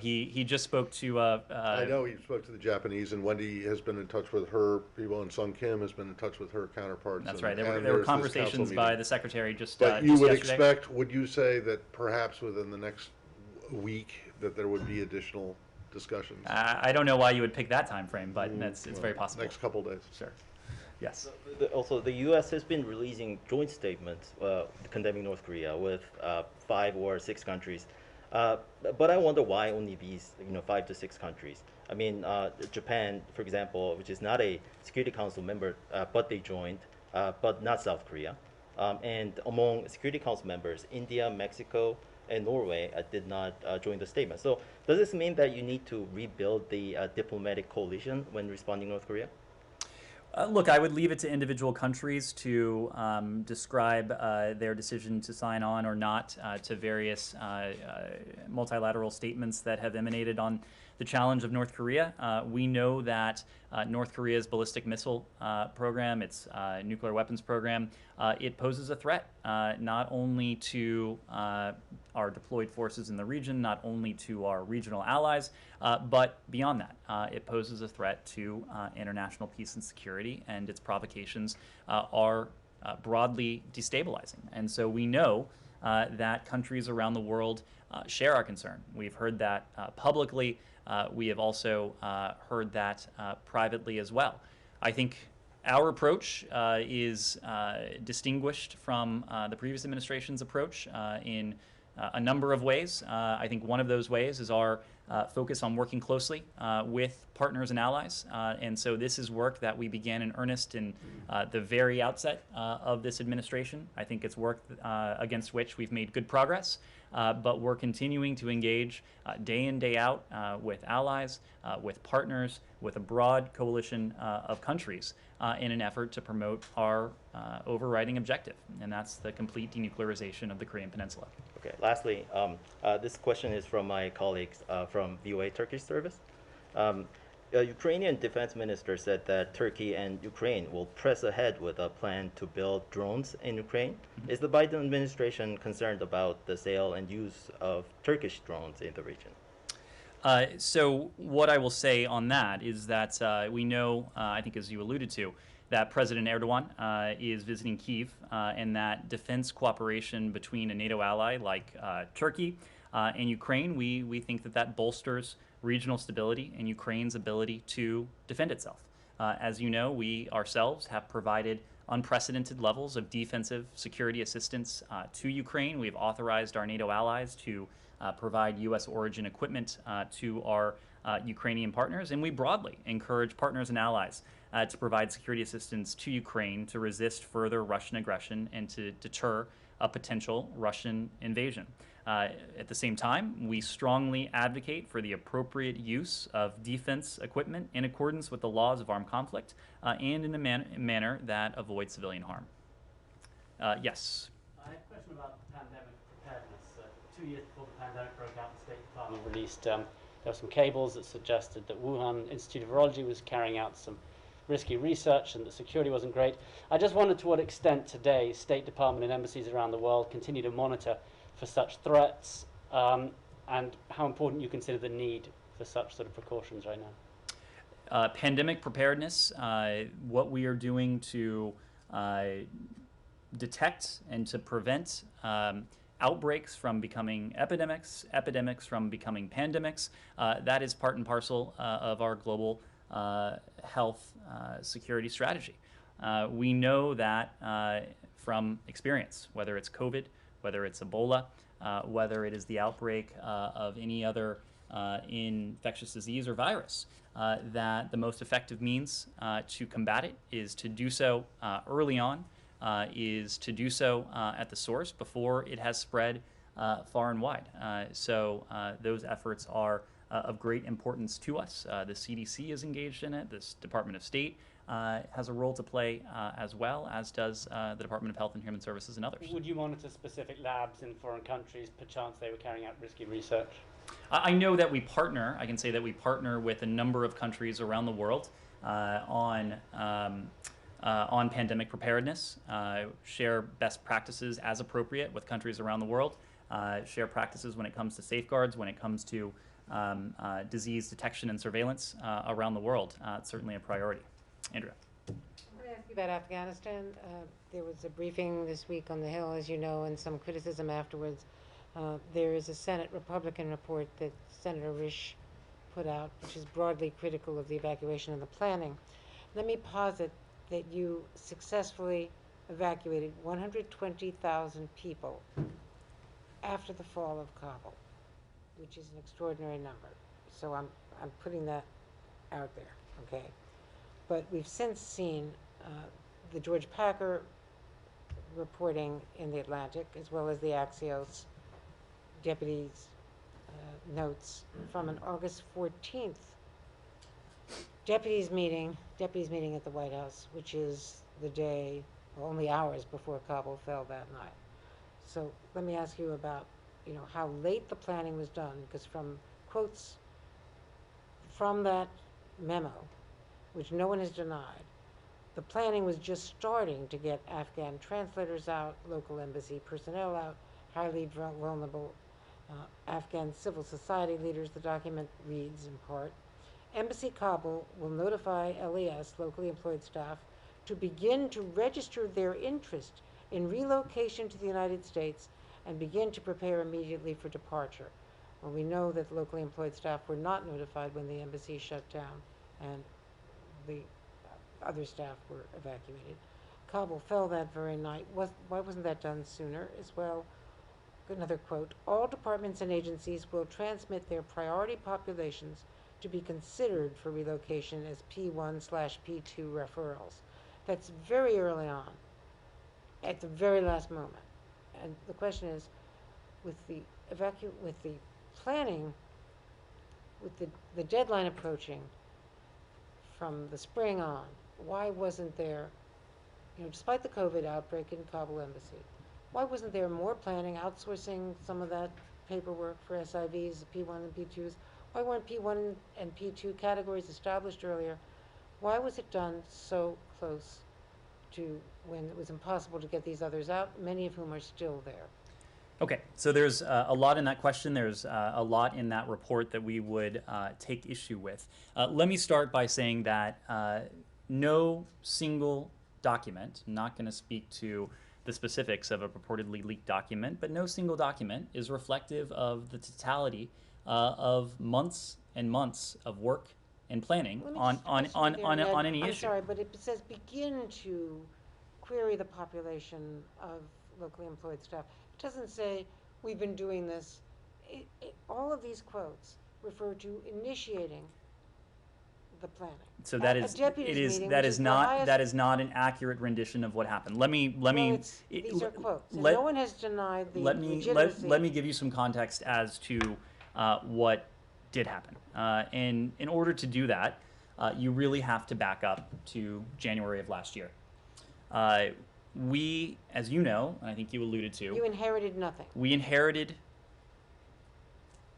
he just spoke to. I know he spoke to the Japanese, and Wendy has been in touch with her people, and Sung Kim has been in touch with her counterparts. That's right. There were conversations by the Secretary just. But you just would yesterday. expect? Would you say that perhaps within the next week that there would be additional discussions? I don't know why you would pick that time frame, but it's very possible. Next couple days. Sure. Yes. Also, the U.S. has been releasing joint statements condemning North Korea with 5 or 6 countries. But I wonder why only these, 5 to 6 countries. I mean, Japan, for example, which is not a Security Council member, but they joined, but not South Korea. And among Security Council members, India, Mexico, and Norway did not join the statement. So does this mean that you need to rebuild the diplomatic coalition when responding to North Korea? Look, I would leave it to individual countries to describe their decision to sign on or not to various multilateral statements that have emanated on the challenge of North Korea. We know that North Korea's ballistic missile program, its nuclear weapons program, it poses a threat not only to our deployed forces in the region, not only to our regional allies, but beyond that. It poses a threat to international peace and security, and its provocations are broadly destabilizing. And so we know that countries around the world share our concern. We've heard that publicly. We have also heard that privately as well. I think our approach is distinguished from the previous administration's approach in a number of ways. I think one of those ways is our focus on working closely with partners and allies. And so this is work that we began in earnest in the very outset of this administration. I think it's work against which we've made good progress. But we're continuing to engage day in, day out with allies, with partners, with a broad coalition of countries in an effort to promote our overriding objective, and that's the complete denuclearization of the Korean Peninsula. Okay, lastly, this question is from my colleagues from VOA Turkish service. A Ukrainian defense minister said that Turkey and Ukraine will press ahead with a plan to build drones in Ukraine. Is the Biden administration concerned about the sale and use of Turkish drones in the region? So what I will say on that is that we know, I think as you alluded to, that President Erdogan is visiting Kyiv, and that defense cooperation between a NATO ally like Turkey and Ukraine, we think that that bolsters regional stability and Ukraine's ability to defend itself. As you know, we ourselves have provided unprecedented levels of defensive security assistance to Ukraine. We have authorized our NATO allies to provide U.S. origin equipment to our Ukrainian partners, and we broadly encourage partners and allies to provide security assistance to Ukraine to resist further Russian aggression and to deter a potential Russian invasion. At the same time, we strongly advocate for the appropriate use of defense equipment in accordance with the laws of armed conflict and in a manner that avoids civilian harm. Yes? I have a question about pandemic preparedness. 2 years before the pandemic broke out, the State Department released there were some cables that suggested that Wuhan Institute of Virology was carrying out some risky research and that security wasn't great. I just wondered to what extent today State Department and embassies around the world continue to monitor for such threats, and how important you consider the need for such sort of precautions right now. Pandemic preparedness, what we are doing to detect and to prevent outbreaks from becoming epidemics, epidemics from becoming pandemics, that is part and parcel of our global health security strategy. We know that from experience, whether it's COVID, whether it's Ebola, whether it is the outbreak of any other infectious disease or virus, that the most effective means to combat it is to do so early on, is to do so at the source before it has spread far and wide. So those efforts are of great importance to us. The CDC is engaged in it. This Department of State has a role to play as well, as does the Department of Health and Human Services and others. Would you monitor specific labs in foreign countries, perchance they were carrying out risky research? I know that we partner, I can say that we partner with a number of countries around the world on pandemic preparedness, share best practices as appropriate with countries around the world, share practices when it comes to safeguards, when it comes to disease detection and surveillance around the world. It's certainly a priority. Andrea. I want to ask you about Afghanistan. There was a briefing this week on the Hill, as you know, and some criticism afterwards. There is a Senate Republican report that Senator Risch put out, which is broadly critical of the evacuation and the planning. Let me posit that you successfully evacuated 120,000 people after the fall of Kabul, which is an extraordinary number. So I'm putting that out there, okay? But we've since seen the George Packer reporting in the Atlantic, as well as the Axios deputies' notes from an August 14th deputies meeting at the White House, which is the day, well, only hours before Kabul fell that night. So let me ask you about, how late the planning was done, because from quotes from that memo, which no one has denied, the planning was just starting to get Afghan translators out, local embassy personnel out, highly vulnerable Afghan civil society leaders, the document reads in part. Embassy Kabul will notify LES, locally employed staff, to begin to register their interest in relocation to the United States and begin to prepare immediately for departure. Well, we know that locally employed staff were not notified when the embassy shut down and the other staff were evacuated. Kabul fell that very night. Why wasn't that done sooner as well? Another quote, all departments and agencies will transmit their priority populations to be considered for relocation as P1/P2 referrals. That's very early on, at the very last moment. And the question is, with the planning, with the deadline approaching from the spring on, why wasn't there, despite the COVID outbreak in Kabul embassy, why wasn't there more planning, outsourcing some of that paperwork for SIVs, P1 and P2s? Why weren't P1 and P2 categories established earlier? Why was it done so close to when it was impossible to get these others out, many of whom are still there? Okay, so there's a lot in that question. There's a lot in that report that we would take issue with. Let me start by saying that no single document, I'm not going to speak to the specifics of a purportedly leaked document, but no single document is reflective of the totality of months and months of work and planning on any issue. I'm sorry, but it says begin to query the population of locally employed staff. It doesn't say we've been doing this. All of these quotes refer to initiating the planning. So that is not an accurate rendition of what happened. These are quotes. And no one has denied the legitimacy. Let me give you some context as to what did happen. And in order to do that, you really have to back up to January of last year. We, as you know, and I think you alluded to, you inherited nothing. We inherited.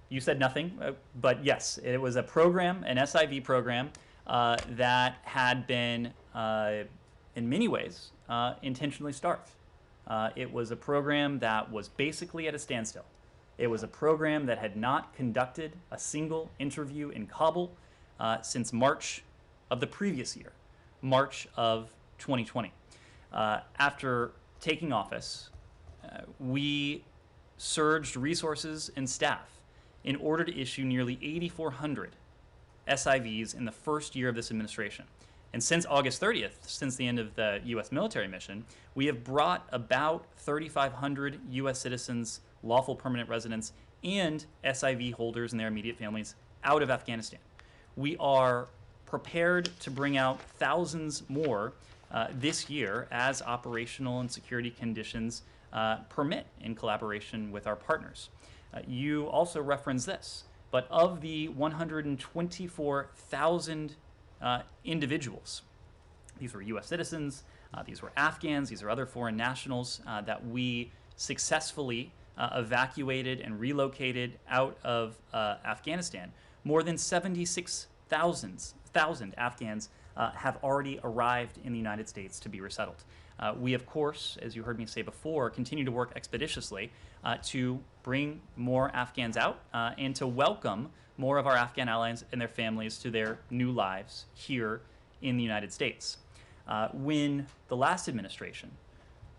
You said nothing, but yes, it was a program, an SIV program, that had been, in many ways, intentionally starved. It was a program that was basically at a standstill. It was a program that had not conducted a single interview in Kabul since March of the previous year, March of 2020. After taking office, we surged resources and staff in order to issue nearly 8,400 SIVs in the first year of this administration. And since August 30th, since the end of the U.S. military mission, we have brought about 3,500 U.S. citizens, lawful permanent residents, and SIV holders and their immediate families out of Afghanistan. We are prepared to bring out thousands more this year as operational and security conditions permit in collaboration with our partners. You also reference this, but of the 124,000 individuals, these were U.S. citizens, these were Afghans, these are other foreign nationals that we successfully evacuated and relocated out of Afghanistan. More than 76,000 Afghans have already arrived in the United States to be resettled. We, of course, as you heard me say before, continue to work expeditiously to bring more Afghans out and to welcome more of our Afghan allies and their families to their new lives here in the United States. When the last administration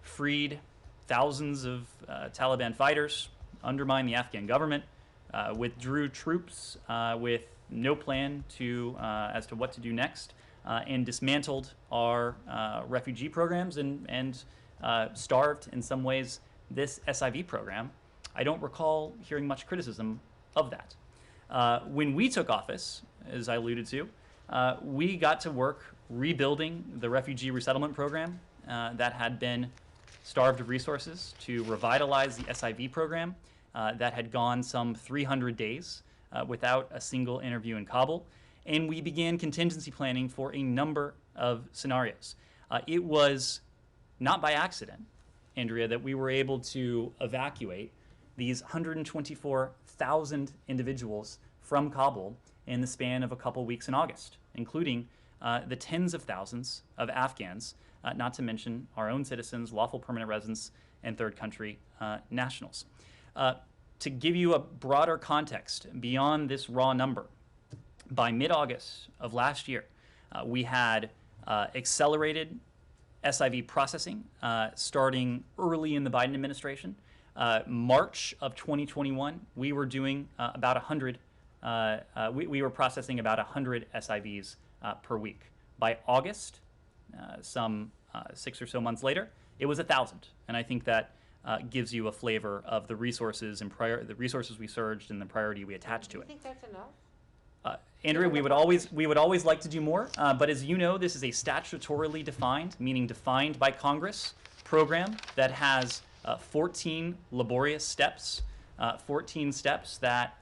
freed thousands of Taliban fighters, undermined the Afghan government, withdrew troops with no plan as to what to do next, and dismantled our refugee programs and starved, in some ways, this SIV program. I don't recall hearing much criticism of that. When we took office, as I alluded to, we got to work rebuilding the refugee resettlement program that had been starved of resources, to revitalize the SIV program that had gone some 300 days without a single interview in Kabul. And we began contingency planning for a number of scenarios. It was not by accident, Andrea, that we were able to evacuate these 124,000 individuals from Kabul in the span of a couple weeks in August, including the tens of thousands of Afghans, not to mention our own citizens, lawful permanent residents, and third country nationals. To give you a broader context beyond this raw number, by mid-August of last year, we had accelerated SIV processing starting early in the Biden administration. March of 2021, we were doing about 100, we were processing about 100 SIVs per week. By August, some 6 or so months later, it was 1,000. And I think that gives you a flavor of the resources and the resources we surged and the priority we attached to it. Do you think that's enough? Andrea, we would always like to do more, but as you know, this is a statutorily defined, meaning defined by Congress, program that has 14 laborious steps, 14 steps that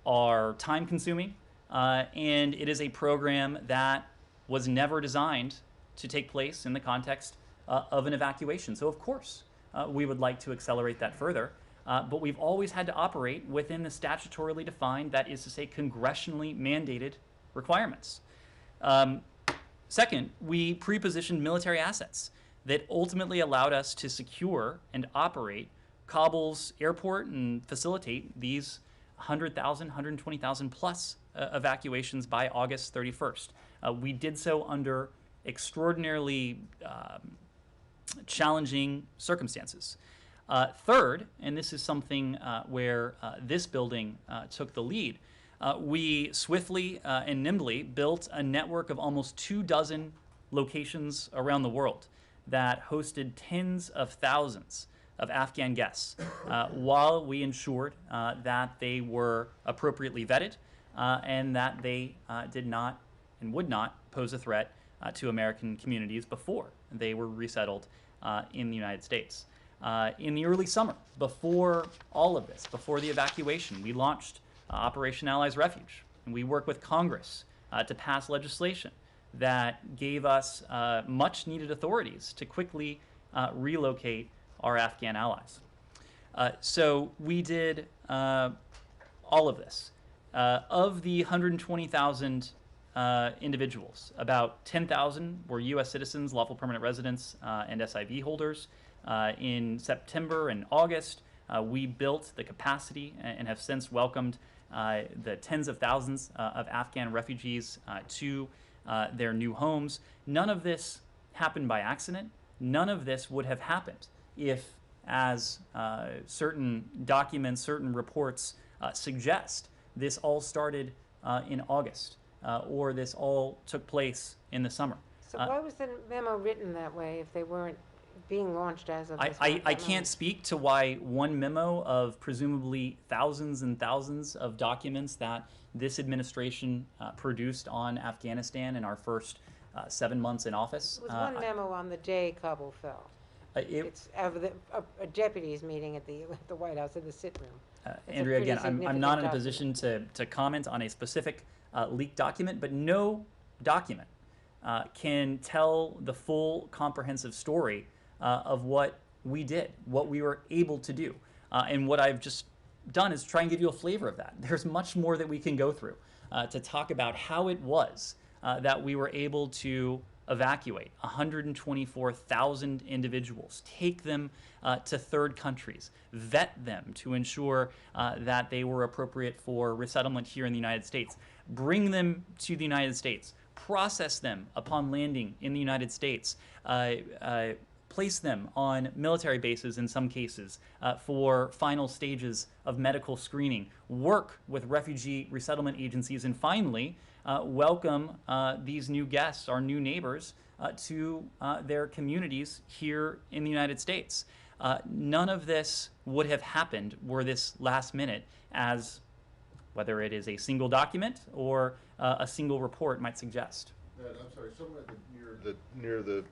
are time-consuming, and it is a program that was never designed to take place in the context of an evacuation. So of course, we would like to accelerate that further. But we've always had to operate within the statutorily defined, that is to say, congressionally mandated requirements. Second, we pre-positioned military assets that ultimately allowed us to secure and operate Kabul's airport and facilitate these 100,000, 120,000 plus evacuations by August 31st. We did so under extraordinarily challenging circumstances. Third, and this is something where this building took the lead, we swiftly and nimbly built a network of almost 24 locations around the world that hosted tens of thousands of Afghan guests, while we ensured that they were appropriately vetted and that they did not and would not pose a threat to American communities before they were resettled in the United States. In the early summer, before all of this, before the evacuation, we launched Operation Allies Refuge, and we worked with Congress to pass legislation that gave us much needed authorities to quickly relocate our Afghan allies. So we did all of this. Of the 120,000 individuals, about 10,000 were U.S. citizens, lawful permanent residents, and SIV holders. In September and August, we built the capacity and have since welcomed the tens of thousands of Afghan refugees to their new homes. None of this happened by accident. None of this would have happened if, as certain documents, certain reports suggest, this all started in August or this all took place in the summer. So why was the memo written that way if they weren't being launched as of this I can't speak to why one memo of presumably thousands and thousands of documents that this administration produced on Afghanistan in our first 7 months in office. It was one memo on the day Kabul fell. It's a deputies meeting at the White House in the sit room. Andrea, again, I'm not in a position to comment on a specific leaked document, but no document can tell the full comprehensive story of what we did, what we were able to do. And what I've just done is try and give you a flavor of that. There's much more that we can go through to talk about how it was that we were able to evacuate 124,000 individuals, take them to third countries, vet them to ensure that they were appropriate for resettlement here in the United States, bring them to the United States, process them upon landing in the United States, place them on military bases in some cases for final stages of medical screening, work with refugee resettlement agencies, and finally welcome these new guests, our new neighbors, to their communities here in the United States. None of this would have happened were this last minute, as whether it is a single document or a single report might suggest. I'm sorry, somewhere near the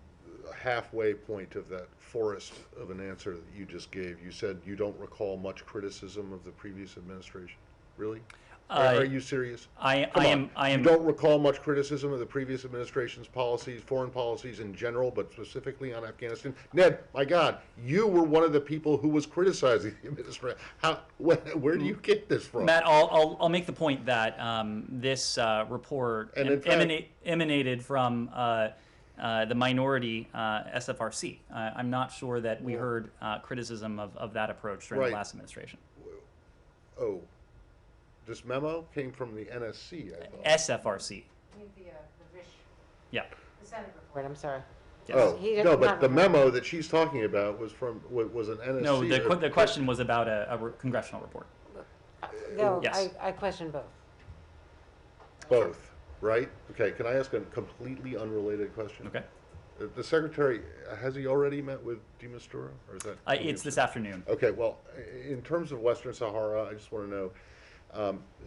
halfway point of that forest of an answer that you just gave, you said you don't recall much criticism of the previous administration. Really? Are you serious? I am. You don't recall much criticism of the previous administration's policies, foreign policies in general, but specifically on Afghanistan? Ned, my God, you were one of the people who was criticizing the administration. Where do you get this from? Matt, I'll make the point that this report emanated from the minority SFRC. I'm not sure that we heard criticism of that approach during the last administration. Oh. This memo came from the NSC, I thought. SFRC. Yeah. The Senate report, I'm sorry. Yes. Oh, no, but the memo that she's talking about was an NSC. No, the question was about a congressional report. No, Yes. I question both. Both, right? Okay, can I ask a completely unrelated question? Okay. The secretary, has he already met with de Mistura, or is that? It's this afternoon. Okay, well, in terms of Western Sahara, I just want to know,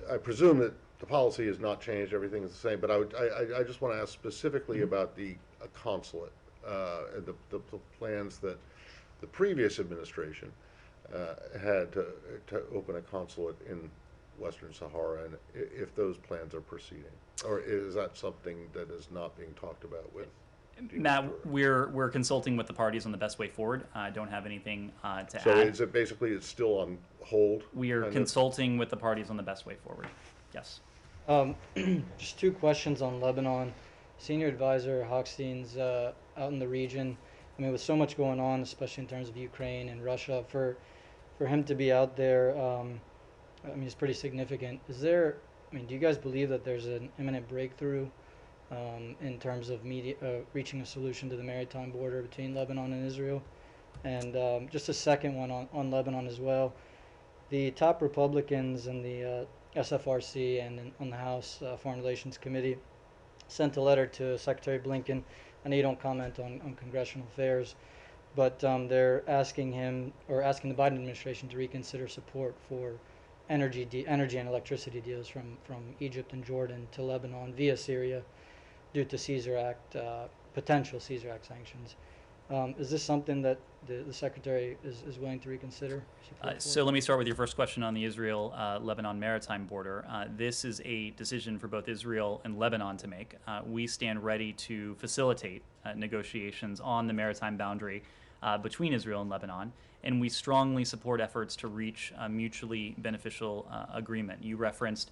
I presume that the policy has not changed, everything is the same, but I just want to ask specifically about the consulate, and the plans that the previous administration had to open a consulate in Western Sahara, and if those plans are proceeding, or is that something that is not being talked about with? Matt, we're consulting with the parties on the best way forward. I don't have anything to add. So is it basically it's still on hold? We are consulting with the parties on the best way forward. Yes. Just two questions on Lebanon. Senior advisor Hochstein's out in the region. I mean, with so much going on, especially in terms of Ukraine and Russia, for him to be out there, I mean, it's pretty significant. Do you guys believe that there's an imminent breakthrough in terms of reaching a solution to the maritime border between Lebanon and Israel? And just a second one on Lebanon as well. The top Republicans in the SFRC and on the House Foreign Relations Committee sent a letter to Secretary Blinken. I know you don't comment on congressional affairs, but they're asking him, or asking the Biden administration, to reconsider support for energy and electricity deals from Egypt and Jordan to Lebanon via Syria, due to potential Caesar Act sanctions. Is this something that the Secretary is willing to reconsider? So let me start with your first question on the Israel-Lebanon maritime border. This is a decision for both Israel and Lebanon to make. We stand ready to facilitate negotiations on the maritime boundary between Israel and Lebanon, and we strongly support efforts to reach a mutually beneficial agreement. You referenced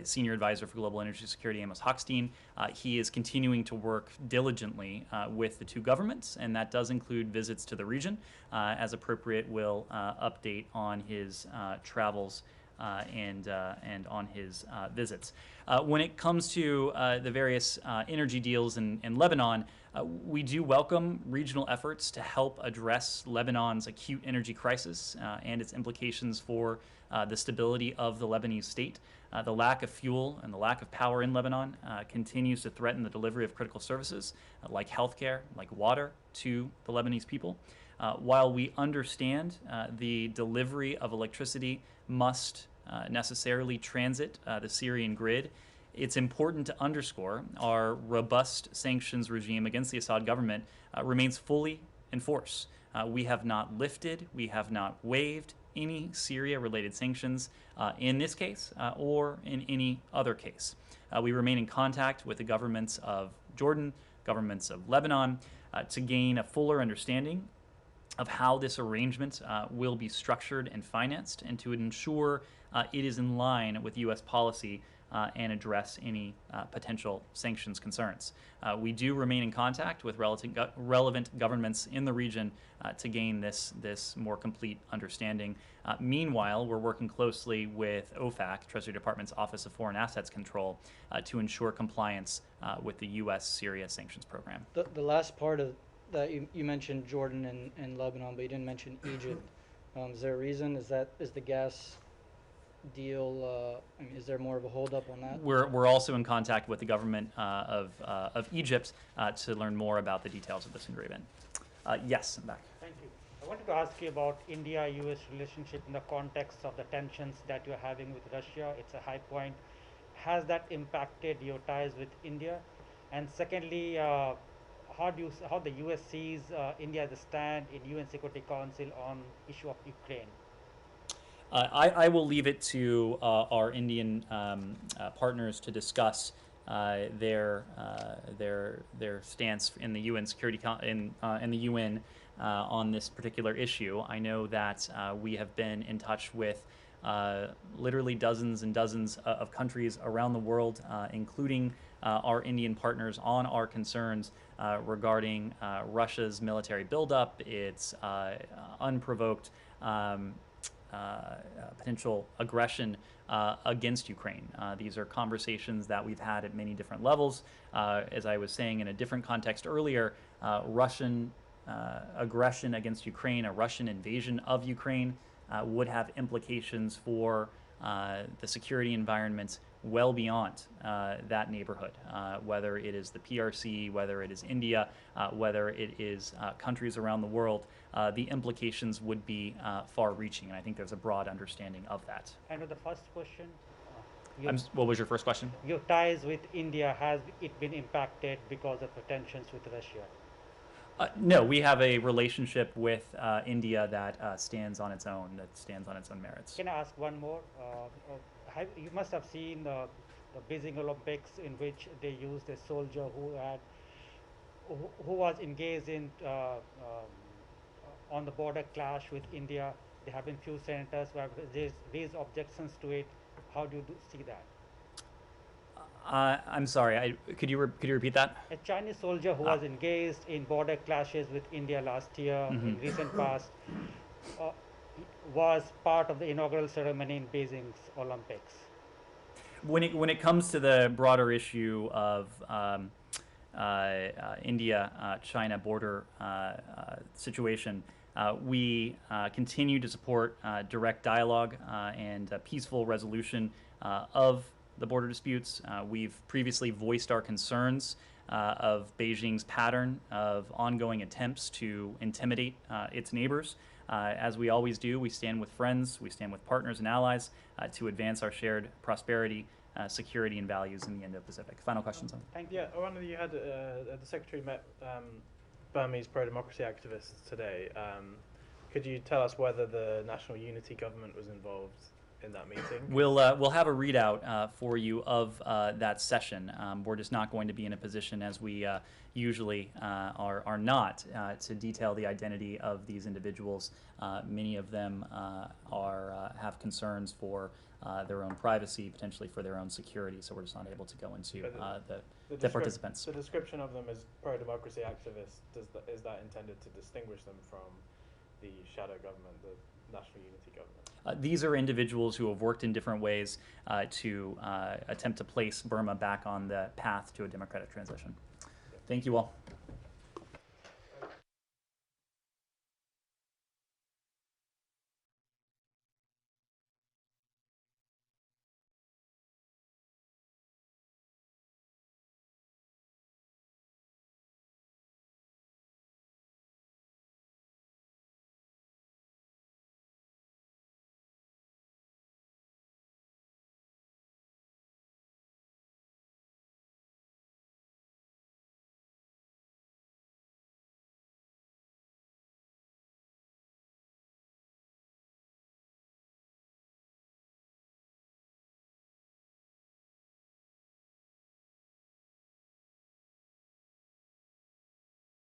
Senior Advisor for Global Energy Security, Amos Hochstein. He is continuing to work diligently with the two governments, and that does include visits to the region. As appropriate, will update on his travels and on his visits. When it comes to the various energy deals in Lebanon, we do welcome regional efforts to help address Lebanon's acute energy crisis and its implications for the stability of the Lebanese state. The lack of fuel and the lack of power in Lebanon continues to threaten the delivery of critical services like healthcare, like water, to the Lebanese people. While we understand the delivery of electricity must necessarily transit the Syrian grid, it's important to underscore our robust sanctions regime against the Assad government remains fully in force. We have not lifted, we have not waived any Syria-related sanctions in this case or in any other case. We remain in contact with the governments of Jordan, governments of Lebanon, to gain a fuller understanding of how this arrangement will be structured and financed, and to ensure it is in line with U.S. policy and address any potential sanctions concerns. We do remain in contact with relevant governments in the region to gain this more complete understanding. Meanwhile, we're working closely with OFAC, Treasury Department's Office of Foreign Assets Control, to ensure compliance with the U.S. Syria sanctions program. The last part of that you mentioned Jordan and Lebanon, but you didn't mention Egypt. Is there a reason? Is the gas deal? I mean, is there more of a holdup on that? We're also in contact with the government of Egypt to learn more about the details of this agreement. Yes, I'm back. Thank you. I wanted to ask you about India-US relationship in the context of the tensions that you're having with Russia. It's a high point. Has that impacted your ties with India? And secondly, how the US sees India as a stand in UN Security Council on issue of Ukraine? I will leave it to our Indian partners to discuss their stance in the UN Security in the UN on this particular issue. I know that we have been in touch with literally dozens and dozens of countries around the world, including our Indian partners, on our concerns regarding Russia's military buildup, its unprovoked potential aggression against Ukraine. These are conversations that we've had at many different levels. As I was saying in a different context earlier, Russian aggression against Ukraine, a Russian invasion of Ukraine, would have implications for the security environment well beyond that neighborhood, whether it is the PRC, whether it is India, whether it is countries around the world. The implications would be far-reaching, and I think there's a broad understanding of that. And with the first question, what was your first question? your ties with India, has it been impacted because of the tensions with Russia? No, we have a relationship with India that stands on its own, merits. Can I ask one more? You must have seen the Beijing Olympics, in which they used a soldier who was engaged in on the border clash with India. There have been few senators who have raised objections to it. How do you see that? I'm sorry. Could you repeat that? A Chinese soldier who was engaged in border clashes with India last year, in recent past, was part of the inaugural ceremony in Beijing's Olympics. When it comes to the broader issue of India-China border situation, we continue to support direct dialogue and peaceful resolution of the border disputes. We've previously voiced our concerns of Beijing's pattern of ongoing attempts to intimidate its neighbors. As we always do, we stand with friends, we stand with partners and allies to advance our shared prosperity, security, and values in the Indo-Pacific. Final questions? Thank you. Yeah, I wonder, you had the Secretary met Burmese pro-democracy activists today. Could you tell us whether the National Unity Government was involved in that meeting? We'll have a readout for you of that session. We're just not going to be in a position, as we usually are not, to detail the identity of these individuals. Many of them have concerns for their own privacy, potentially for their own security, so we're just not able to go into the participants. The description of them as pro-democracy activists, is that intended to distinguish them from the shadow government, the National Unity Government? These are individuals who have worked in different ways to attempt to place Burma back on the path to a democratic transition. Thank you all.